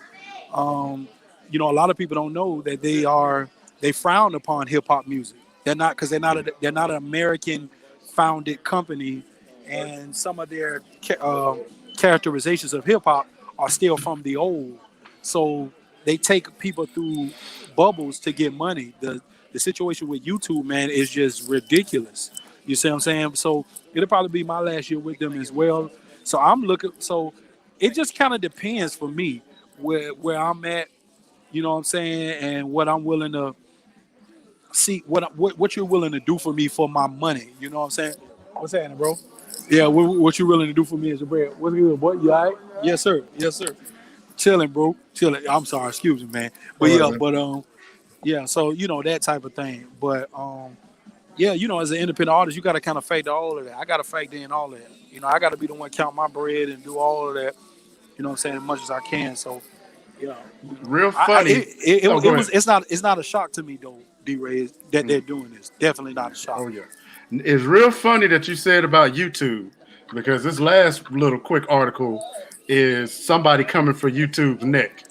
Um, a lot of people don't know that they frown upon hip hop music. They're not because they're not an American founded company, and some of their characterizations of hip hop are still from the old. So they take people through bubbles to get money. The situation with YouTube, man, is just ridiculous. You see what I'm saying? So it'll probably be my last year with them as well. So I'm looking. So it just kind of depends for me where I'm at. You know what I'm saying, and what I'm willing to see, what you're willing to do for me for my money. You know what I'm saying? What's happening, bro? Yeah, what you willing to do for me is a bread. What's good, boy? You all right? Yes, sir. Yes, sir. Chilling, bro. Chilling. I'm sorry, excuse me, man. But All right, yeah, man. but yeah. So that type of thing. But yeah, as an independent artist, you got to kind of factor all of that. I got to factor in all of that. I got to be the one count my bread and do all of that. You know what I'm saying? As much as I can. So yeah, Real funny. Go ahead. it's not a shock to me though, D-Ray, that they're doing this. Definitely not a shock. Oh yeah, it's real funny that you said about YouTube, because this last little quick article is somebody coming for YouTube's neck.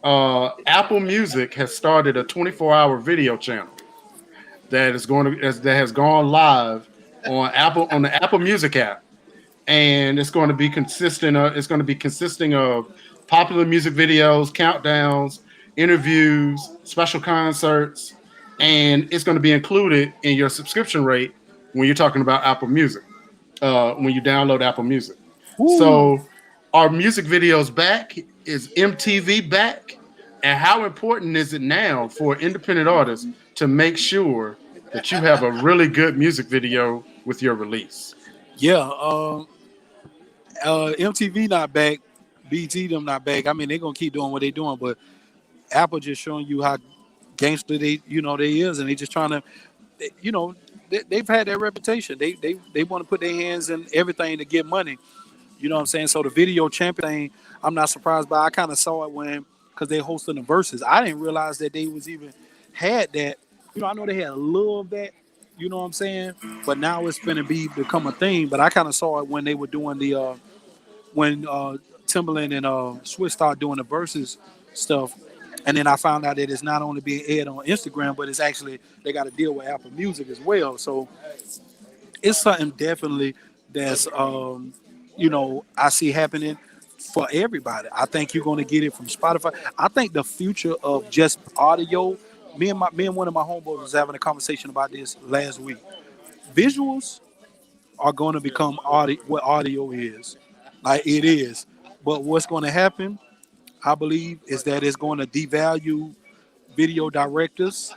Apple Music has started a 24-hour video channel that has gone live on the Apple Music app, and it's going to be consisting of popular music videos, countdowns, interviews, special concerts, and it's going to be included in your subscription rate when you're talking about Apple Music, when you download Apple Music. Ooh. So are music videos back? Is MTV back? And how important is it now for independent artists to make sure that you have a really good music video with your release? Yeah, MTV not back, BT them not back. I mean, they're gonna keep doing what they're doing, but Apple just showing you how gangster they is, and they just trying to, they've had their reputation. They want to put their hands in everything to get money. You know what I'm saying? So the video champion thing, I'm not surprised by. I kind of saw it because they hosting the verses. I didn't realize that they was even had that. I know they had a little of that. You know what I'm saying? But now it's going to become a thing. But I kind of saw it when they were doing when Timbaland and Swiss started doing the verses stuff. And then I found out that it's not only being aired on Instagram, but it's actually, they got to deal with Apple Music as well. So it's something definitely that's, I see happening for everybody. I think you're going to get it from Spotify. I think the future of just audio, me and one of my homeboys was having a conversation about this last week. Visuals are going to become audio, what audio is. Like it is. But what's going to happen, I believe, is that it's going to devalue video directors,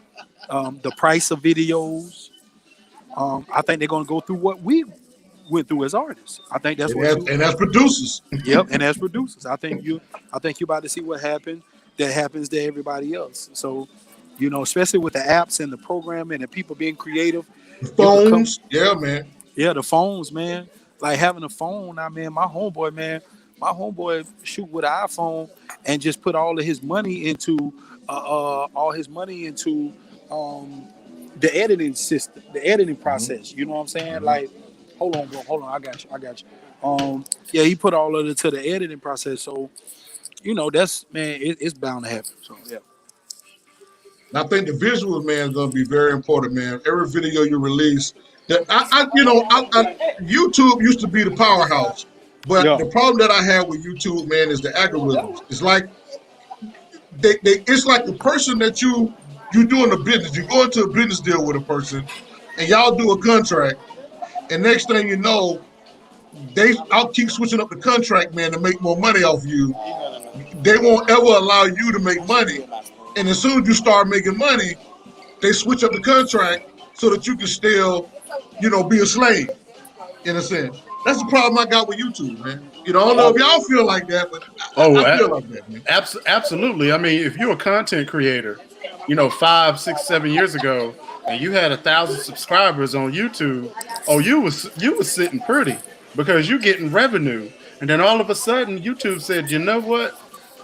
the price of videos. I think they're going to go through what we went through as artists. I think that's and as producers. Yep, and as producers, I think you're about to see what happens to everybody else. So, especially with the apps and the programming and people being creative. The phones, yeah, man. Yeah, the phones, man. Like having a phone, my homeboy shoot with an iPhone and just put all his money into the editing system, the editing process. You know what I'm saying? Mm-hmm. Like, hold on, bro. Hold on. I got you. Yeah, he put all of it to the editing process. So, that's, man, it's bound to happen. So, yeah. And I think the visuals, man, is going to be very important, man. Every video you release, YouTube used to be the powerhouse, but the problem that I have with YouTube, man, is the algorithms. It's like it's like the person that you doing a business. You go into a business deal with a person, and y'all do a contract, and next thing you know, I'll keep switching up the contract, man, to make more money off you. They won't ever allow you to make money. And as soon as you start making money, they switch up the contract so that you can still, be a slave, in a sense. That's the problem I got with YouTube, man. I don't know if y'all feel like that, but I feel like that, man. Absolutely. I mean, if you're a content creator, 5, 6, 7 years ago, and you had 1,000 subscribers on YouTube, you was sitting pretty because you're getting revenue. And then all of a sudden, YouTube said, you know what?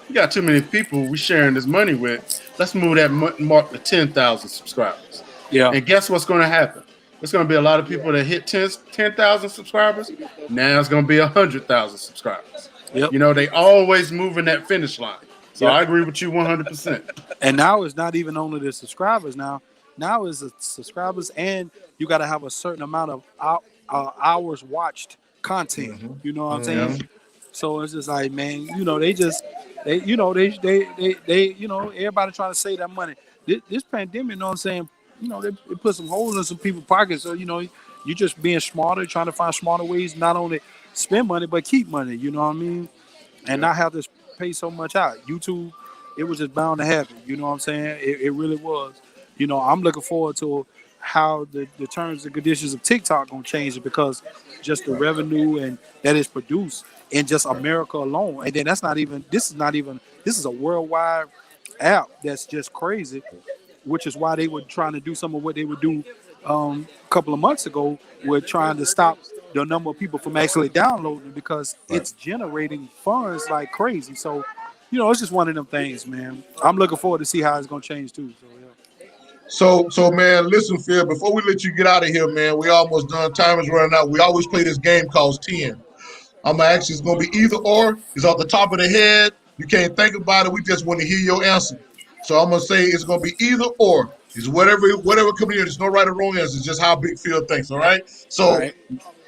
We got too many people we sharing this money with. Let's move that mark to 10,000 subscribers. Yeah. And guess what's going to happen? There's going to be a lot of people that hit 10,000 subscribers. Now it's going to be 100,000 subscribers. Yep. They always moving that finish line. So I agree with you 100%. And now it's not even only the subscribers. Now it's the subscribers, and you got to have a certain amount of hours watched content. Mm-hmm. You know what I'm saying? So it's just like, man, everybody trying to save that money. This pandemic, you know what I'm saying? They put some holes in some people's pockets. So, you just being smarter, trying to find smarter ways, not only spend money, but keep money, you know what I mean? And not have to pay so much out. YouTube, it was just bound to happen. You know what I'm saying? It really was. I'm looking forward to how the terms and conditions of TikTok gonna change it, because just the revenue and that is produced in just America alone. And then this is a worldwide app that's just crazy, which is why they were trying to do some of what they would do a couple of months ago with trying to stop the number of people from actually downloading it, because it's generating funds like crazy. So, it's just one of them things, man. I'm looking forward to see how it's gonna change too. So yeah. So man, listen, Phil, before we let you get out of here, man, we almost done. Time is running out. We always play this game called 10. I'm gonna ask you, it's gonna be either or. It's off the top of the head. You can't think about it. We just want to hear your answer. So I'm gonna say it's gonna be either or. It's whatever comes in. There's no right or wrong answer. It's just how Big Phil thinks. All right. So All right.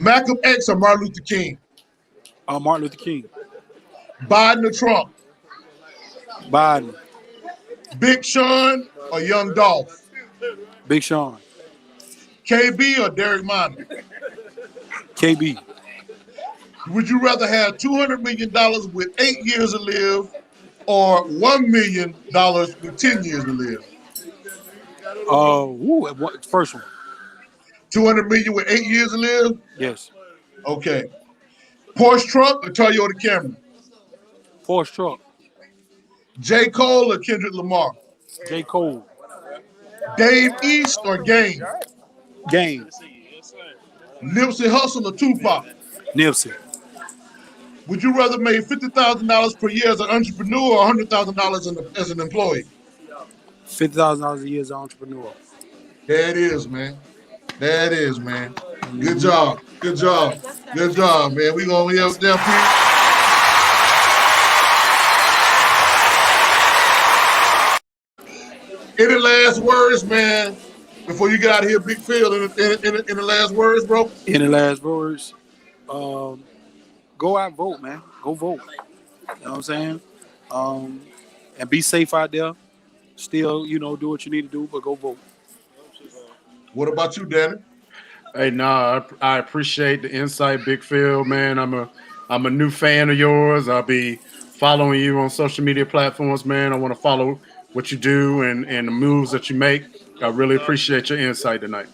Malcolm X or Martin Luther King? Martin Luther King. Biden or Trump? Biden. Big Sean or Young Dolph? Big Sean. KB or Derek Minor? KB. Would you rather have $200 million with 8 years to live, or $1 million with 10 years to live? First one. 200 million with 8 years to live? Yes. Okay. Porsche truck or Toyota Camry? Porsche truck. J. Cole or Kendrick Lamar? J. Cole. Dave East or Game? Game. Nipsey Hussle or Tupac? Nipsey. Would you rather make $50,000 per year as an entrepreneur, or $100,000 as an employee? $50,000 a year as an entrepreneur. There it is, man. There it is, man. Good job. Good job. Good job, man. We gonna Any last words, man, before you get out of here, Big Phil? In the last words, bro. Any last words? Go out and vote, man. Go vote. You know what I'm saying? And be safe out there. Still, do what you need to do, but go vote. What about you, Danny? Hey, I appreciate the insight, Big Phil, man. I'm a new fan of yours. I'll be following you on social media platforms, man. I want to follow what you do and the moves that you make. I really appreciate your insight tonight.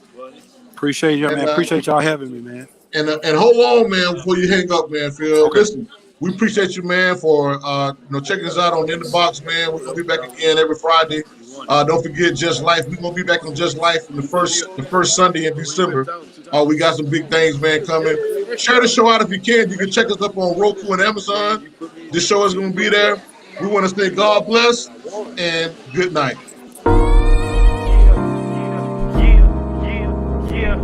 Appreciate you, man. Appreciate y'all having me, man. And hold on, man, before you hang up, man, Phil. Okay. Listen, we appreciate you, man, for checking us out on In the Box, man. We're gonna be back again every Friday. Don't forget Just Life. We're gonna be back on Just Life in the first Sunday in December. We got some big things, man, coming. Share the show out if you can. You can check us up on Roku and Amazon. This show is gonna be there. We want to say God bless and good night. Yeah.